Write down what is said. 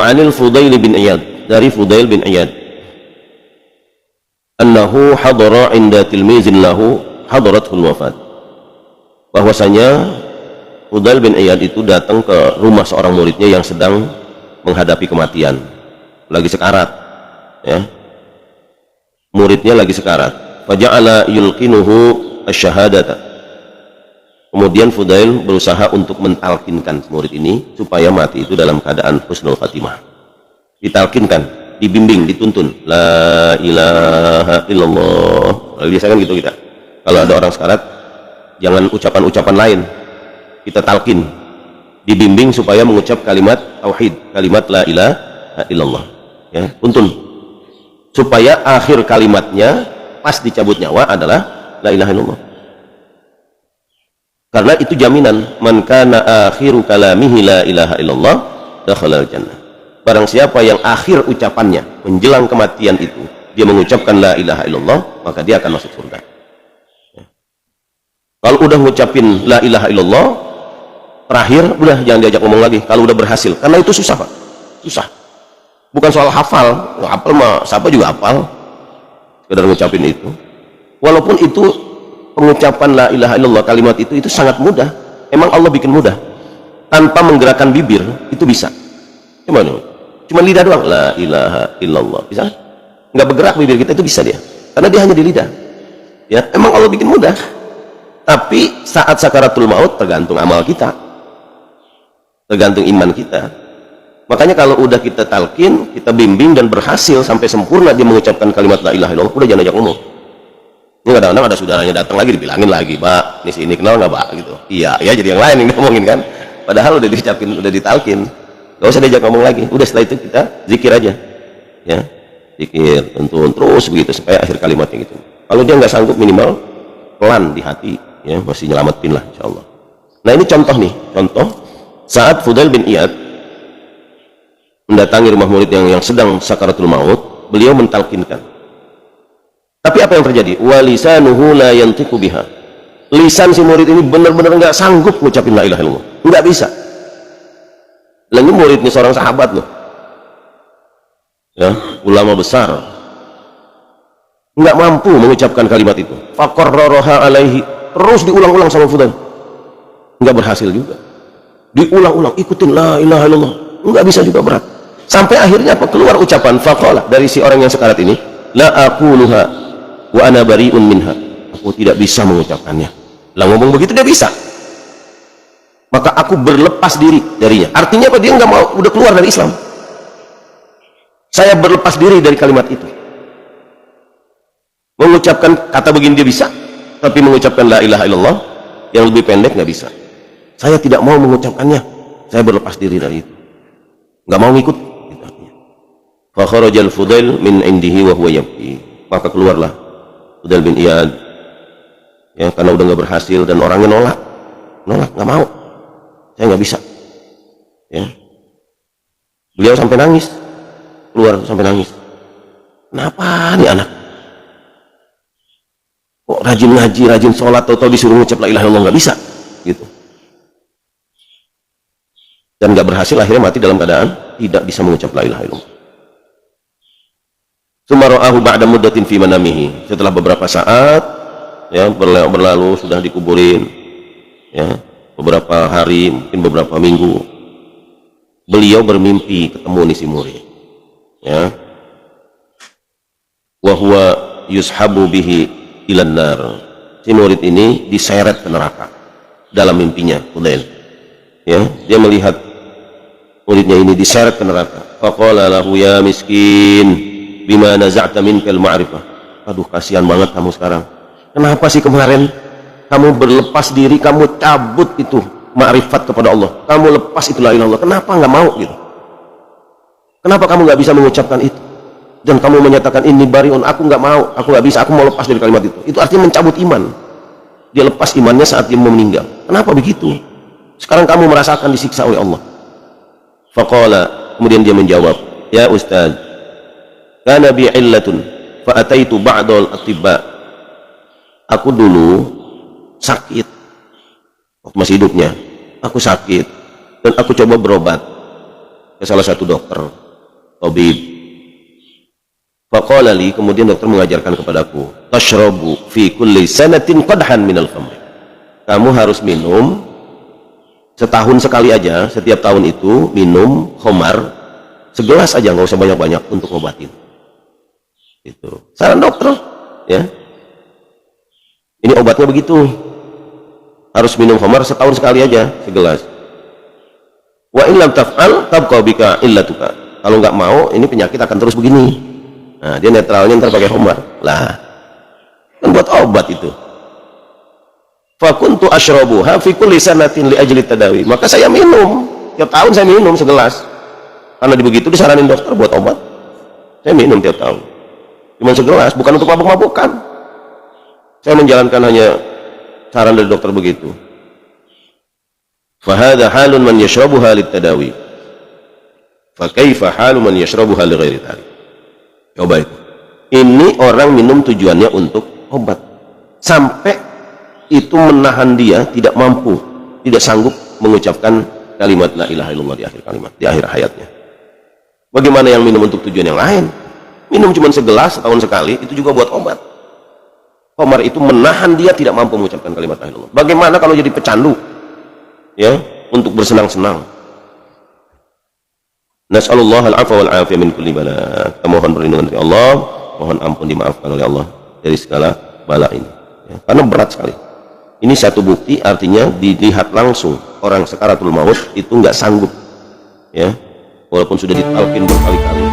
Wa 'anil Fudail bin Iyad, dari Fudail bin Iyad, annahu hadara 'inda tilmizin lahu hadaratul wafat, bahwasanya Fudail bin Iyad itu datang ke rumah seorang muridnya yang sedang menghadapi kematian, lagi sekarat, ya, muridnya lagi sekarat. Faja'ala yulqinuhu asy-syahadata, kemudian Fudail berusaha untuk mentalkinkan murid ini supaya mati itu dalam keadaan husnul khatimah. Ditalkinkan, dibimbing, dituntun, la ilaha illallah. Biasa kan gitu kita, kalau ada orang sekarat jangan ucapan-ucapan lain, kita talkin, dibimbing supaya mengucap kalimat tauhid, kalimat la ilaha illallah, ya, tuntun supaya akhir kalimatnya pas dicabut nyawa adalah la ilaha illallah, karena itu jaminan, man kana akhiru kalamihi la ilaha illallah dakhalal jannah. Barang siapa yang akhir ucapannya menjelang kematian itu dia mengucapkan la ilaha illallah, maka dia akan masuk surga. Ya. Kalau udah ngucapin la ilaha illallah terakhir, udah jangan diajak ngomong lagi kalau udah berhasil, karena itu susah Pak, susah. Bukan soal hafal, hafal mah siapa juga hafal, sekedar ngucapin itu. Walaupun itu pengucapan la ilaha illallah, kalimat itu sangat mudah, emang Allah bikin mudah, tanpa menggerakkan bibir itu bisa. Cuma lidah doang, la ilaha illallah, bisa, nggak bergerak bibir kita, itu bisa dia, karena dia hanya di lidah, ya, emang Allah bikin mudah. Tapi saat sakaratul maut tergantung amal kita, tergantung iman kita. Makanya kalau udah kita talkin, kita bimbing dan berhasil sampai sempurna dia mengucapkan kalimat la ilaha illallah, udah jangan ajak ngomong. Ini kadang-kadang ada saudaranya datang lagi, dibilangin lagi, Pak, ini sini kenal nggak Pak, gitu. Iya, ya, jadi yang lain yang ngomongin kan, padahal udah diucapin, udah ditalkin, nggak usah diajak ngomong lagi. Udah setelah itu kita zikir aja, ya, zikir, tuntun terus begitu sampai akhir kalimatnya gitu. Kalau dia nggak sanggup, minimal pelan di hati, ya, masih nyelamatin lah insyaallah. Nah ini contoh nih, contoh saat Fudail bin Iyad mendatangi rumah murid yang sedang sakaratul maut, beliau mentalkinkan. Tapi apa yang terjadi? Walisanuhu la yantiqu biha, lisan si murid ini benar-benar nggak sanggup ngucapin la ilaha illallah, nggak bisa. Lalu muridnya seorang sahabat loh, ya, ulama besar, nggak mampu mengucapkan kalimat itu. Faqarraraha alaihi, terus diulang-ulang sama Fudail, nggak berhasil juga. Diulang-ulang, ikutin la ilaha illallah, nggak bisa juga, berat. Sampai akhirnya apa? Keluar ucapan faqala dari si orang yang sekarat ini, la aquluha wa ana bari'un minha, aku tidak bisa mengucapkannya. Lah ngomong begitu dia bisa, maka aku berlepas diri darinya. Artinya apa? Dia nggak mau, udah keluar dari Islam. Saya berlepas diri dari kalimat itu. Mengucapkan kata begini dia bisa, tapi mengucapkan la ilaha illallah yang lebih pendek nggak bisa. Saya tidak mau mengucapkannya, saya berlepas diri dari itu, nggak mau ngikut. Fa kharajal Fudail min indihi wa huwa yabki, maka keluarlah Fudail bin Iyad, ya, karena udah nggak berhasil dan orangnya nolak, nggak mau, saya nggak bisa, ya. Beliau sampai nangis, keluar sampai nangis. Kenapa nih anak kok rajin ngaji, rajin sholat, atau disuruh ngucap la ilaha illallah nggak bisa, gitu. Dan nggak berhasil, akhirnya mati dalam keadaan tidak bisa mengucap la ilaha illallah. Sumara'ahu ba'da muddatin fi manamihi, setelah beberapa saat, ya, berlalu, sudah dikuburin, ya, beberapa hari, mungkin beberapa minggu, beliau bermimpi ketemu nih si murid, ya, wa huwa yushabu bihi ilan nar, si murid ini diseret ke neraka dalam mimpinya Fudail, ya, dia melihat muridnya ini diseret ke neraka. Faqala lahu ya miskin bima naza'ta minkal ma'rifah, aduh kasihan banget kamu sekarang, kenapa sih kemarin kamu berlepas diri, kamu cabut itu ma'rifat kepada Allah, kamu lepas itu la ilaha illallah, kenapa nggak mau gitu, kenapa kamu nggak bisa mengucapkan itu, dan kamu menyatakan ini bariun, aku nggak mau, aku nggak bisa, aku mau lepas dari kalimat itu artinya mencabut iman. Dia lepas imannya saat dia mau meninggal. Kenapa begitu? Sekarang kamu merasakan disiksa oleh Allah. Faqala, kemudian dia menjawab, ya Ustaz, kana bi illatun fa ataitu ba'dal atibba, aku dulu sakit waktu masih hidupnya, aku sakit dan aku coba berobat, ke salah satu dokter, tabib. Faqala li, kemudian dokter mengajarkan kepadaku, tashrabu fi kulli sanatin qadhan minal khamr. Kamu harus minum setahun sekali aja, setiap tahun itu minum khamar segelas aja, nggak usah banyak-banyak untuk ngobatin. Itu saran dokter, ya. Ini obatnya begitu. Harus minum khamar setahun sekali aja, segelas. Wa in lam taf'al tabqa bika illatuka. Kalau nggak mau, ini penyakit akan terus begini. Nah, dia netralnya ntar pakai khamar. Lah, kan buat obat itu. Fa kuntu ashrabuha fi kulli sanatin li ajli tadawi. Maka saya minum, tiap tahun saya minum segelas. Karena begitu disaranin dokter buat obat. Saya minum tiap tahun. Cuma segelas, bukan untuk mabuk-mabukan. Saya menjalankan hanya saran dari dokter begitu. Fahada halun man yashrabuha litadawi. Fa kaifa halu man yashrabuha li ghairi dhalik. Coba itu. Ini orang minum tujuannya untuk obat. Sampai itu menahan dia tidak mampu, tidak sanggup mengucapkan kalimat la ilaha illallah di akhir kalimat, di akhir hayatnya. Bagaimana yang minum untuk tujuan yang lain? Minum cuma segelas setahun sekali, itu juga buat obat. Khamar itu menahan dia tidak mampu mengucapkan kalimat la ilaha illallah. Bagaimana kalau jadi pecandu? Ya, untuk bersenang-senang. Nas'alullah al-'afwa wal 'afiyah min kulli bala. Kita mohon perlindungan dari Allah, mohon ampun dimaafkan oleh Allah dari segala bala ini. Ya, karena berat sekali. Ini satu bukti, artinya dilihat langsung orang sakaratul maut itu nggak sanggup, ya, walaupun sudah ditalkin berkali-kali.